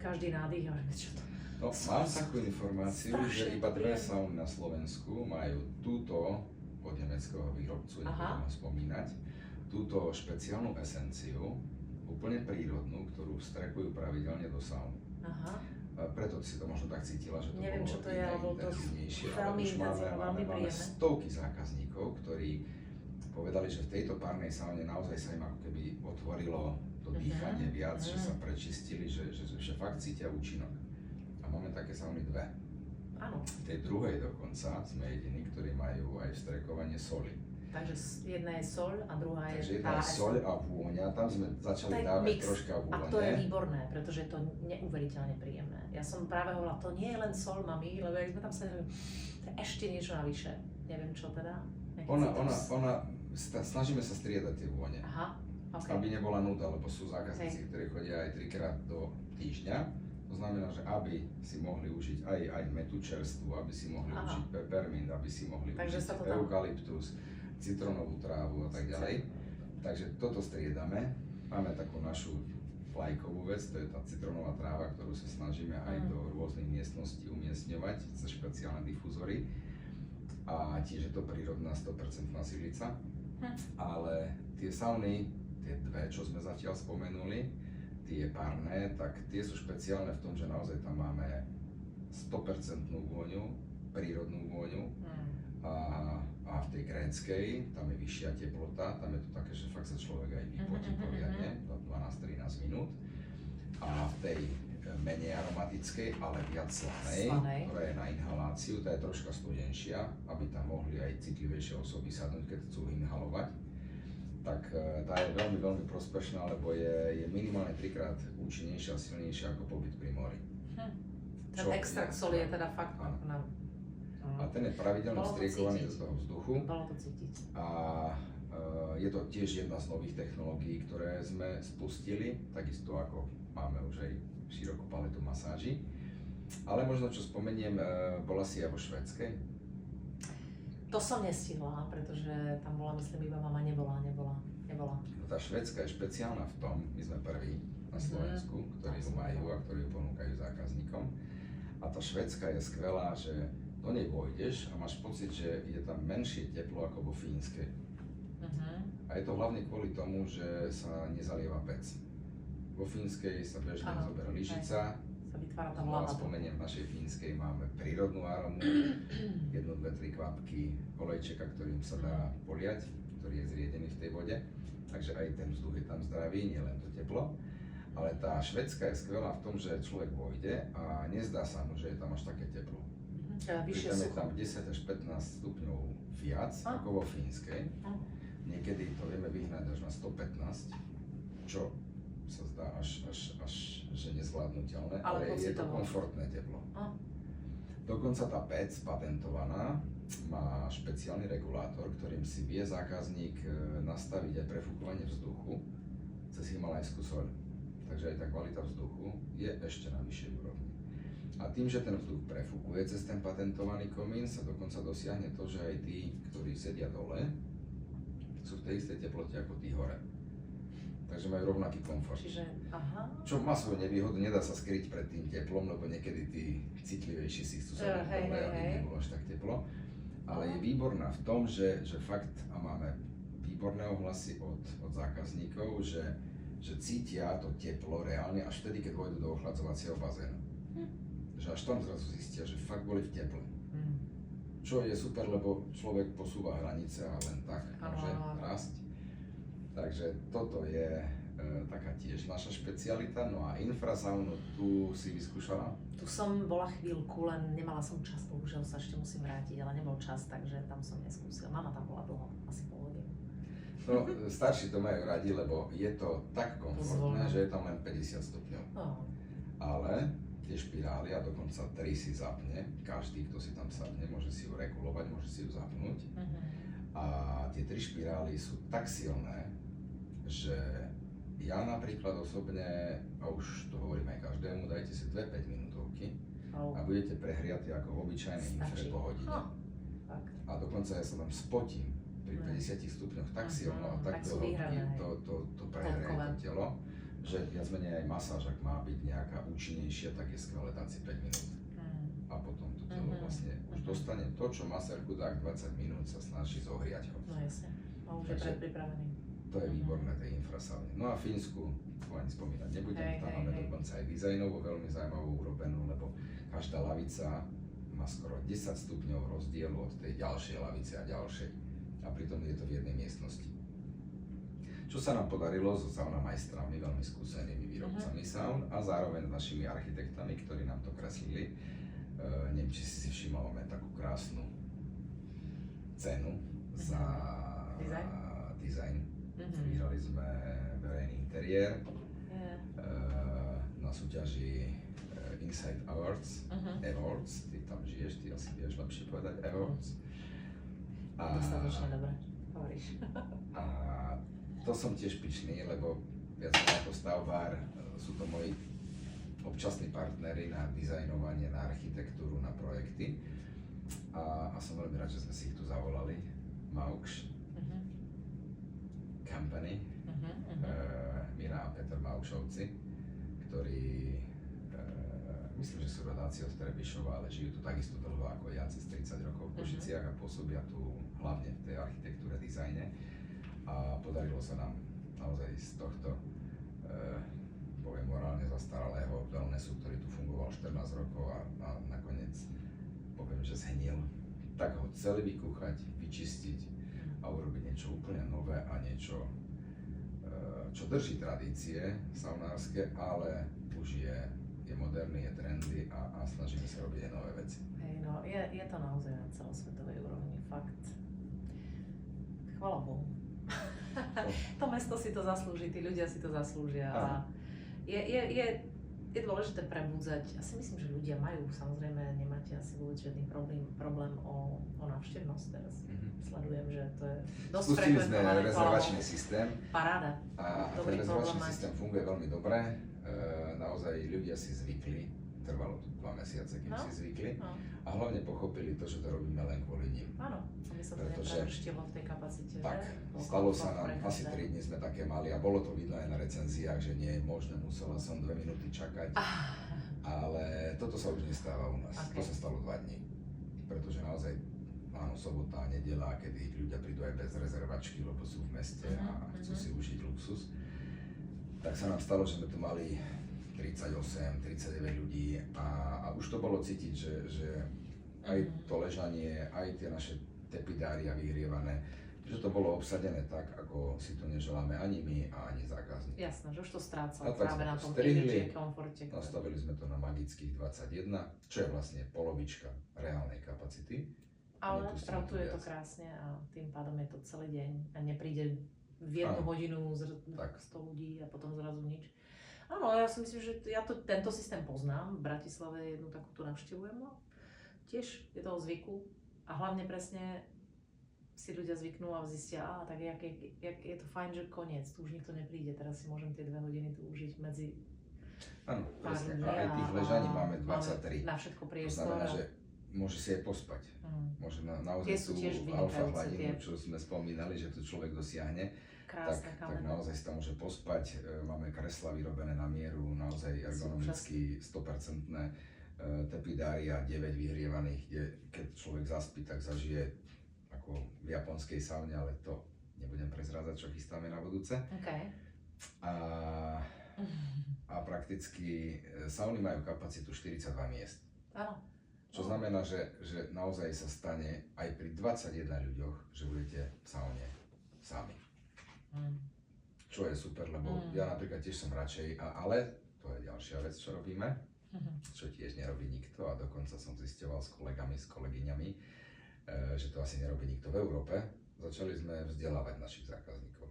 každý nádych, ale čo to... No, mám takú informáciu, že iba 2 sauny na Slovensku majú túto od nemeckého výrobcu, nebudem ho spomínať, túto špeciálnu esenciu, úplne prírodnú, ktorú vstrekujú pravidelne do sauny. Preto si to možno tak cítila, že to neviem, bolo iné, intenzívnejšie, ale už máme stovky zákazníkov, ktorí povedali, že v tejto párnej saune naozaj sa im ako keby otvorilo to dýchanie viac, že sa prečistili, že fakt cítia účinok. A máme také sauny 2. Áno. V tej druhej dokonca sme jediní, ktorí majú aj vstrekovanie soli. Takže jedna je soľ a druhá Takže je jedna tá je soľ a vôňa, tam sme začali to je dávať mix. troška A vône. to je výborné, pretože je to neuveriteľne príjemné. Ja som práve hovorila, to nie je len soľ, mami, lebo jak sme tam sedeli, to je ešte niečo navyše. Neviem čo teda. Snažíme sa striedať tie vône. Aha, ok. Aby nebola nuda, lebo sú zákazníci, ktorí chodia aj 3-krát do týždňa. To znamená, že aby si mohli užiť aj metu čerstvu, aby si mohli užiť peppermint, aby si mohli užiť eukalyptus, citrónovú trávu a tak ďalej. Takže toto striedame. Máme takú našu vlajkovú vec, to je tá citrónová tráva, ktorú sa snažíme aj do rôznych miestností umiestňovať cez špeciálne difúzory. A tiež je to prírodná 100% silica. Ale tie sauny, tie dve, čo sme zatiaľ spomenuli, tie párne, tak tie sú špeciálne v tom, že naozaj tam máme 100% vôňu, prírodnú vôňu. A v tej gréckej, tam je vyššia teplota, tam je to také, že fakt sa človek aj vypotí poriadne, do 12-13 minút. A v tej menej aromatickej, ale viac slanej, ktorá je na inhaláciu, tá je troška studenšia, aby tam mohli aj citlivejšie osoby sadnúť, keď chcú inhalovať. Tak tá je veľmi, veľmi prospešná, lebo je minimálne 3-krát účinnejšia a silnejšia ako pobyt pri mori. Ten extrakt soli je teda fakt na... A ten je pravidelne striekovaný do toho vzduchu. Bolo to cítiť. A je to tiež jedna z nových technológií, ktoré sme spustili, takisto ako máme už aj širokú paletu masáží. Ale možno čo spomeniem, bola si aj vo Švédskej? To som nestihla, pretože tam bola, myslím, iba mama, nebola. No, tá Švédska je špeciálna v tom, my sme prví na Slovensku, ktorí ju majú a ktorí ju ponúkajú zákazníkom. A tá Švédska je skvelá, že do nej vojdeš a máš pocit, že je tam menšie teplo ako vo Fínskej. A je to hlavne kvôli tomu, že sa nezalieva pec. Vo Fínskej sa bežne zoberá lyžica. Spomeniem, v našej Fínskej máme prírodnú arómu, 1, 2, 3 kvapky olejčeka, ktorým sa dá poliať, ktorý je zriedený v tej vode. Takže aj ten vzduch je tam zdravý, nielen to teplo. Ale tá Švédska je skvelá v tom, že človek vojde a nezdá sa mu, že je tam až také teplo. Pritom je tam 10 až 15 stupňov viac ako vo Fínskej. Niekedy to vieme vyhnať až na 115, čo sa zdá až že nezvládnutelné, ale je to komfortné teplo. Dokonca tá pec patentovaná má špeciálny regulátor, ktorým si vie zákazník nastaviť aj prefúkovanie vzduchu cez himalajskú soľ. Takže aj tá kvalita vzduchu je ešte na vyššej úrovni. A tým, že ten vzduch prefúkuje cez ten patentovaný komín, sa dokonca dosiahne to, že aj tí, ktorí sedia dole, sú v tej istej teplote ako tí hore. Takže majú rovnaký komfort. Čo má svoju nevýhodu, nedá sa skryť pred tým teplom, lebo niekedy tí citlivejší si chcú sa dole, aby nebolo až tak teplo. Ale je výborná v tom, že fakt, a máme výborné ohlasy od zákazníkov, že cítia to teplo reálne až vtedy, keď vojdu do ochladzovacieho bazénu. Že až tam zrazu zistia, že fakt boli v teple. Čo je super, lebo človek posúva hranice a len tak môže rásť. Takže toto je taká tiež naša špecialita. No a infrasaunu tu si vyskúšala? Tu som bola chvíľku, len nemala som čas, bohužiaľ sa ešte musím vrátiť, ale nebol čas, takže tam som neskúsila. Mama tam bola dlho, asi pol hodiny. No, starší to majú radi, lebo je to tak komfortné, že je tam len 50 stupňov. Ale tie špirály, a dokonca 3 si zapne, každý, kto si tam sadne, môže si ju regulovať, môže si ju zapnúť. A tie 3 špirály sú tak silné, že ja napríklad osobne, a už to hovorím aj každému, dajte si 2 5 minútovky a budete prehriatí ako v obyčajnej infre po hodine. A dokonca ja sa tam spotím pri 50 stupňoch tak silno a tak dlho to prehreje to telo, že viac menej aj masáž, ak má byť nejaká účinnejšia, tak je skvelé dať si 5 minút. A potom to telo vlastne už dostane to, čo masér chudák 20 minút sa snaží zohriať ho. No jasne, a už je predpripravený. To je výborné, tej infrasaune. No a Fínsku, to ani spomínať nebudem, tam máme dokonca aj dizajnovo veľmi zaujímavú urobenú, lebo každá lavica má skoro 10 stupňov rozdielu od tej ďalšej lavice a ďalšej. A pritom je to v jednej miestnosti. Čo sa nám podarilo so saunamajstrami, veľmi skúsenými výrobcami saun a zároveň našimi architektami, ktorí nám to kreslili. Neviem, či si všimol, máme takú krásnu cenu za design. Vyhrali sme verejný interiér na súťaži Inside Awards, Awards, ty tam žiješ, ty asi vieš lepšie povedať Awards. Dostatočne dobre hovoríš. A to som tiež pyšný, lebo viac ako stavbár sú to moji občasní partneri na dizajnovanie, na architektúru, na projekty. A som veľmi rád, že sme si ich tu zavolali. Mauks Company, Mira a Peter Maukšovci, ktorí myslím, že sú rodáci od Trebišova, ale žijú tu takisto dlho ako ja, cez 30 rokov v Košiciach a pôsobia tu hlavne v tej architektúre, dizajne. A podarilo sa nám naozaj z tohto poviem morálne zastaralého wellnessu, ktorý tu fungoval 14 rokov a nakoniec poviem, že zhnil, tak ho celý vykúchať, vyčistiť a urobiť niečo úplne nové a niečo, čo drží tradície saunárske, ale už je moderný, je trendy a snažíme sa robiť aj nové veci. Hej, no, je to naozaj na celosvetovej úrovni, fakt. Chvala Bohu. To mesto si to zaslúži, tí ľudia si to zaslúžia a je dôležité prebudzať. Ja si myslím, že ľudia majú, samozrejme nemáte asi vôbec žiadny problém o návštevnosť teraz. Sledujem, že to je dosť frekventované. Spustili sme rezervačný systém. Paráda. A ten rezervačný systém funguje veľmi dobre. Naozaj ľudia si zvykli, trvalo to 2 mesiace, kým si zvykli. A hlavne pochopili to, že to robíme len kvôli nim. Áno, aby sa to neprevrštilo v tej kapacite. Tak, stalo sa nám, asi 3 dny sme také mali a bolo to vidno aj na recenziách, že nie je možné, musela som 2 minúty čakať. Ale toto sa už nestáva u nás, to sa stalo 2 dní. Pretože naozaj, áno, sobota a nedeľa, kedy ľudia prídu aj bez rezervačky, lebo sú v meste a chcú si užiť luxus. Tak sa nám stalo, že sme tu mali 38, 39 ľudí a už to bolo cítiť, že aj to ležanie, aj tie naše tepidária vyhrievané, že to bolo obsadené tak, ako si to neželáme ani my a ani zákazník. Jasné, že už to strácalo práve na tom imidži, komforte. Nastavili sme to na magických 21, čo je vlastne polovička reálnej kapacity. Ale rotuje to krásne a tým pádom je to celý deň a nepríde v 1 hodinu 100 ľudí a potom zrazu nič. Áno, ja si myslím, že tento systém poznám. V Bratislave jednu takúto navštevujem. No. Tiež je toho zvyku a hlavne presne si ľudia zvyknú a zistia, tak je to fajn, že koniec, tu už nikto nepríde, teraz si môžem tie 2 hodiny tu užiť medzi áno, presne. A aj tých ležaní máme 23. Na všetko priestor. To znamená, že môže si aj pospať. Môže naozaj tú alfa hladinu, čo sme spomínali, že to človek dosiahne, tak naozaj si tam môže pospať. Máme kreslá vyrobené na mieru, naozaj ergonomicky 100% tepidária, 9 vyhrievaných, kde keď človek zaspí, tak zažije ako v japonskej saune, ale to nebudem prezrádzať, čo chystáme na budúce. A prakticky sauny majú kapacitu 42 miest. Áno. Čo znamená, že naozaj sa stane aj pri 21 ľuďoch, že budete v saune sami. Čo je super, lebo ja napríklad tiež som radšej, ale to je ďalšia vec, čo robíme, čo tiež nerobí nikto a dokonca som zisťoval s kolegami, s kolegyňami, že to asi nerobí nikto v Európe. Začali sme vzdelávať našich zákazníkov.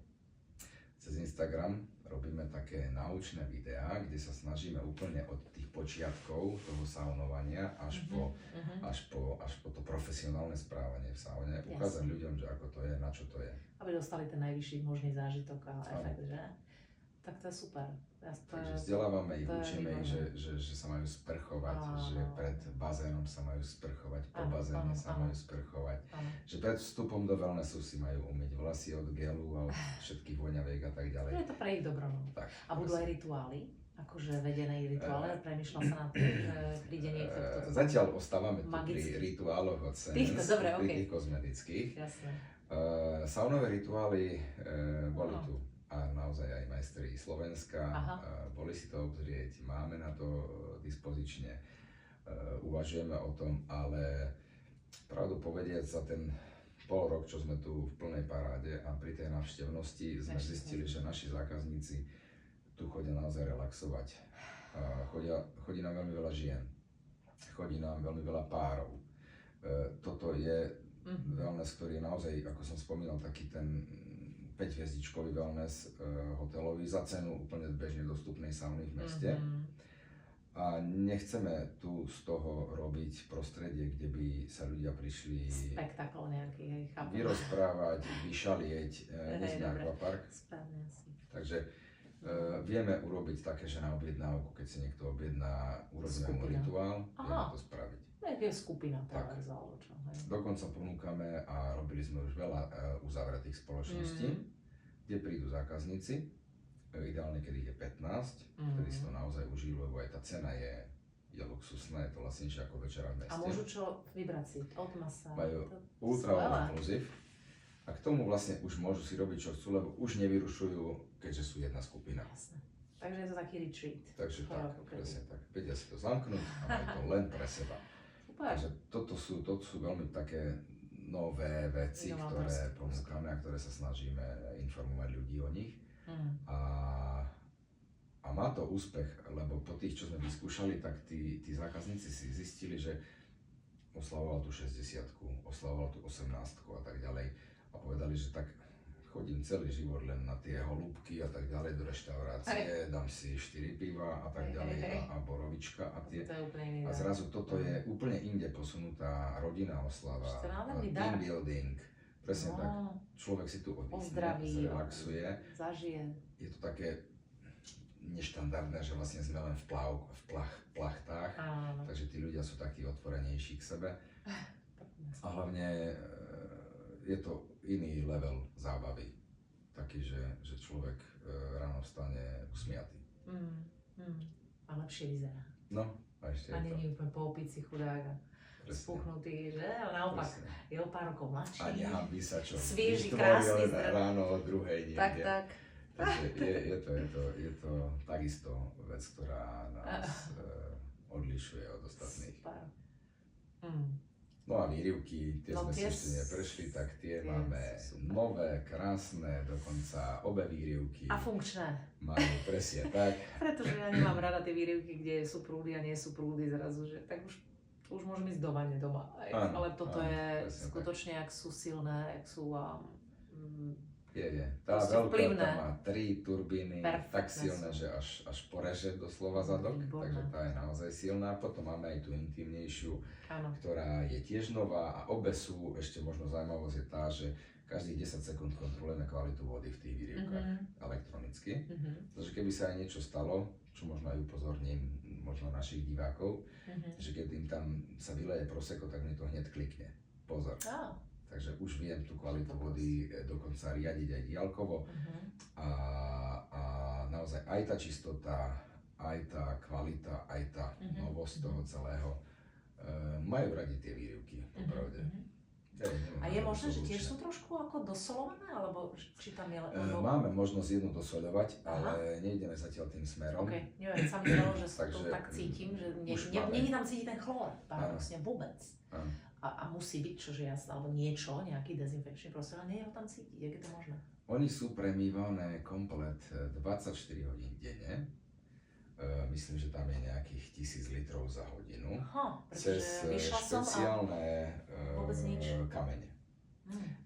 Cez Instagram robíme také naučné videá, kde sa snažíme úplne od tých počiatkov toho saunovania až po to profesionálne správanie v saune ukázať ľuďom, že ako to je, na čo to je. Aby dostali ten najvyšší možný zážitok a efekt, že? Tak to je super. Takže vzdelávame ich, učíme ich, že sa majú sprchovať, že pred bazénom sa majú sprchovať, po bazéne sa majú sprchovať, že pred vstupom do wellnessu si majú umyť vlasy od gelu a od všetkých voňaviek a tak ďalej. Je to pre ich dobro. Tak, a budú aj rituály? Akože vedené rituály? Premýšľal sa na tým, že príde niekto, kto... Zatiaľ ostávame tu pri rituáloch od Sense, pri tých kozmetických. Jasné. Saunové rituály boli tu. A naozaj aj majstri Slovenska, boli si to obzrieť, máme na to dispozične, uvažujeme o tom, ale pravdu povediac za ten pol rok, čo sme tu v plnej paráde a pri tej návštevnosti sme zistili, že naši zákazníci tu chodia naozaj relaxovať. Chodí nám veľmi veľa žien, chodí nám veľmi veľa párov. Toto je Wellness, ktorý je naozaj, ako som spomínal, taký ten 5-hviezdičkový wellness hotelový za cenu úplne bežne dostupnej sauny v meste. A nechceme tu z toho robiť prostredie, kde by sa ľudia prišli spektakl nejaký, hej, chápem. Vyrozprávať, vyšalieť, neznať akvapark. Správne asi. Takže vieme urobiť také, že na objednávku, keď si niekto objedná, urobíme mu rituál, vieme to spraviť. Je skupina teraz, alebo čo. Hej. Dokonca ponúkame a robili sme už veľa uzavretých spoločností, kde prídu zákazníci, ideálne keď ich je 15, ktorí si to naozaj užijú, lebo aj tá cena je luxusná, je to lacnejšie ako večera v meste. A môžu čo vybrať si od masa? Majú ultra all inclusive a k tomu vlastne už môžu si robiť čo chcú, lebo už nevyrušujú, keďže sú jedna skupina. Jasné. Takže je to taký retreat. Takže tak, presne tak. Vedia si to zamknúť a majú to len pre seba. Super. Takže toto sú veľmi také nové veci, ktoré ponúkame a ktoré sa snažíme informovať ľudí o nich. A má to úspech, lebo po tých, čo sme vyskúšali, tak tí zákazníci si zistili, že oslavoval tú 60-ku, oslavoval tú 18-ku a tak ďalej. A povedali, že tak chodím celý život len na tie holúbky a tak ďalej do reštaurácie, dám si 4 piva a tak ďalej a borovička a tie. A zrazu toto je úplne inde posunutá rodinná oslava, team building. Presne tak, človek si tu oddychne, zrelaxuje. Zažije. Je to také neštandardné, že vlastne sme len v plachtách, takže tí ľudia sú takí otvorenejší k sebe. A hlavne je to iný level zábavy, taký, že človek ráno vstane usmiatý. A lepšie vyzerá. No, a ešte a je to. A nie je úplne po opici chudák. Spuchnutý, že? Ale naopak, je o pár rokov mladší. A nehambí sa čo. Svieži, krásny, ráno o druhej niekde. Tak. Takže je to takisto vec, ktorá nás odlišuje od ostatných. Super. No a výrivky, tie sme si ešte neprešli, tak tie máme nové, krásne, dokonca obe výrivky. A funkčné. Majú presne tak. Pretože ja nemám rada tie výrivky, kde sú prúdy a nie sú prúdy zrazu, že tak už môžem ísť do vane doma. Ale toto je skutočne, ak sú silné, ak sú... Je. Tá veľká tam má 3 turbíny, tak silné, že až poreže doslova zadok, takže tá je naozaj silná. Potom máme aj tú intimnejšiu, ktorá je tiež nová a obe sú, ešte možno zaujímavosť je tá, že každých 10 sekúnd kontrolujeme kvalitu vody v tých výrivkách elektronicky. Takže keby sa aj niečo stalo, čo možno aj upozorním možno našich divákov, že keď im tam sa vyleje prosecco, tak mi to hneď klikne. Pozor. Takže už viem tú kvalitu vody dokonca riadiť aj diaľkovo a naozaj aj tá čistota, aj tá kvalita, aj tá novosť toho celého majú radi tie výrivky, popravde. A je možné, že tiež sú trošku ako dosolované, alebo či tam je... Máme možnosť jednu dosoľovať, ale nejdeme zatiaľ tým smerom. OK, neviem, sa mi zdalo, že to tak cítim, že nie je tam cítiť ten chlór, paradoxne vôbec. A musí byť čože jasné, alebo niečo, nejaký dezinfekčný prostried, ale nie je ho tam cítiť, je to možné? Oni sú premývané komplet 24 hodín denne. Myslím, že tam je nejakých 1000 litrov za hodinu. Cez špeciálne kamene.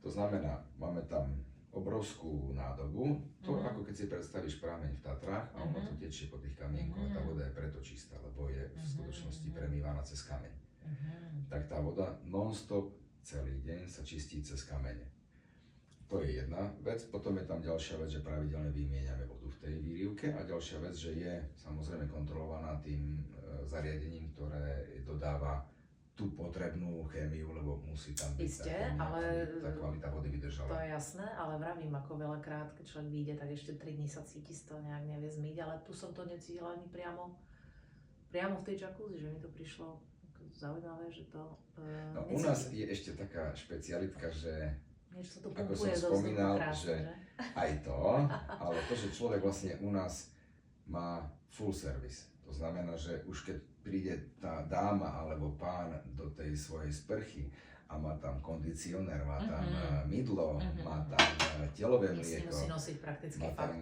To znamená, máme tam obrovskú nádobu, to ako keď si predstavíš prameň v Tatrách a ono to tečie po tých kamienkoch a tá voda je preto čistá, lebo je v skutočnosti premývaná cez kameň. Tak tá voda non-stop celý deň sa čistí cez kamene. To je jedna vec. Potom je tam ďalšia vec, že pravidelne vymieňame vodu v tej výrivke a ďalšia vec, že je samozrejme kontrolovaná tým zariadením, ktoré dodáva tú potrebnú chémiu, lebo musí tam byť tá kvalita vody vydržala. To je jasné, ale vravím, ako veľakrát, keď človek vyjde, tak ešte 3 dní sa cíti z toho nejak nevie zmyť, ale tu som to necítila ani priamo v tej jacuzzi, že mi to prišlo zaujímavé, že to u nás je ešte taká špecialitka, že niečo sa to ako som spomínal, že aj to, ale to, že človek vlastne u nás má full service. To znamená, že už keď príde tá dáma alebo pán do tej svojej sprchy a má tam kondicionér, má tam mydlo, má tam telové mlieko, musí nosiť prakticky má tam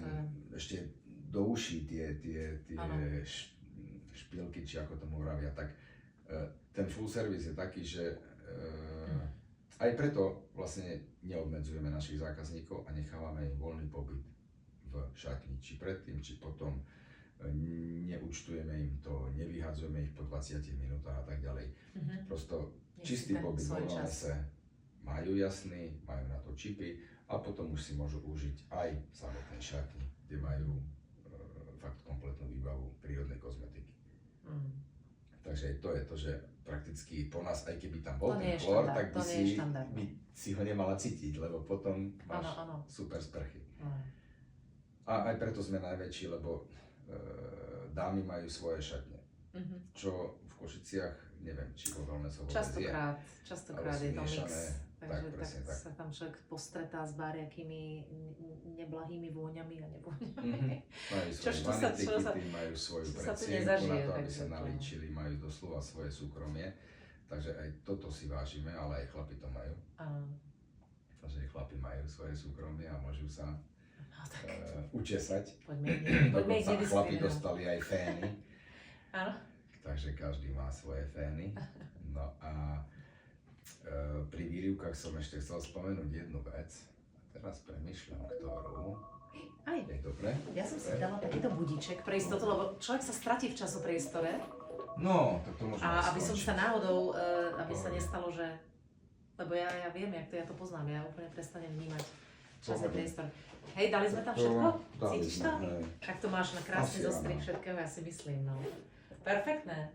ešte do uší tie špilky, či ako tomu vravia, tak ten full service je taký, že Aj preto vlastne neobmedzujeme našich zákazníkov a nechávame im voľný pobyt v šatni, či predtým, či potom. Neúčtujeme im to, nevyhadzujeme ich po 20 minútach a tak ďalej. Prosto čistý pobyt vo wellnesse majú jasný, majú na to čipy a potom už si môžu užiť aj v samotnej šatni, kde majú fakt kompletnú výbavu prírodnej kozmetiky. Takže to je to, že prakticky po nás, aj keby tam bol ten chlór, tak by si ho nemala cítiť, lebo potom máš super sprchy. A aj preto sme najväčší, lebo dámy majú svoje šatne, čo v Košiciach, neviem, či vo wellnessovom Častokrát je to mix, takže tak sa tam človek postretá s báriakými neblahými vôňami a nevôňami. Majú svoje vanity kity, majú svoju predsienku na to, aby sa nalíčili, majú doslova svoje súkromie, takže aj toto si vážime, ale aj chlapi to majú. Takže chlapi majú svoje súkromie a môžu sa učesať. Dokonca chlapi dostali aj fény. Áno. Takže každý má svoje fény. No a pri výrivkách som ešte chcel spomenúť jednu vec. A teraz premýšľam, ktorú. Aj. Je dobre? Ja som si dala takýto budíček pre istotu, lebo človek sa stratí v časopriestore. No, tak to môžeme A aby som sa náhodou, aby sa nestalo, že... Lebo ja viem, ja to poznám, ja úplne prestanem vnímať čas a priestor. Hej, dali sme tam všetko? Cítiš to? Tak to máš na krásny zostrih všetkého, ja si myslím, no. Perfektné.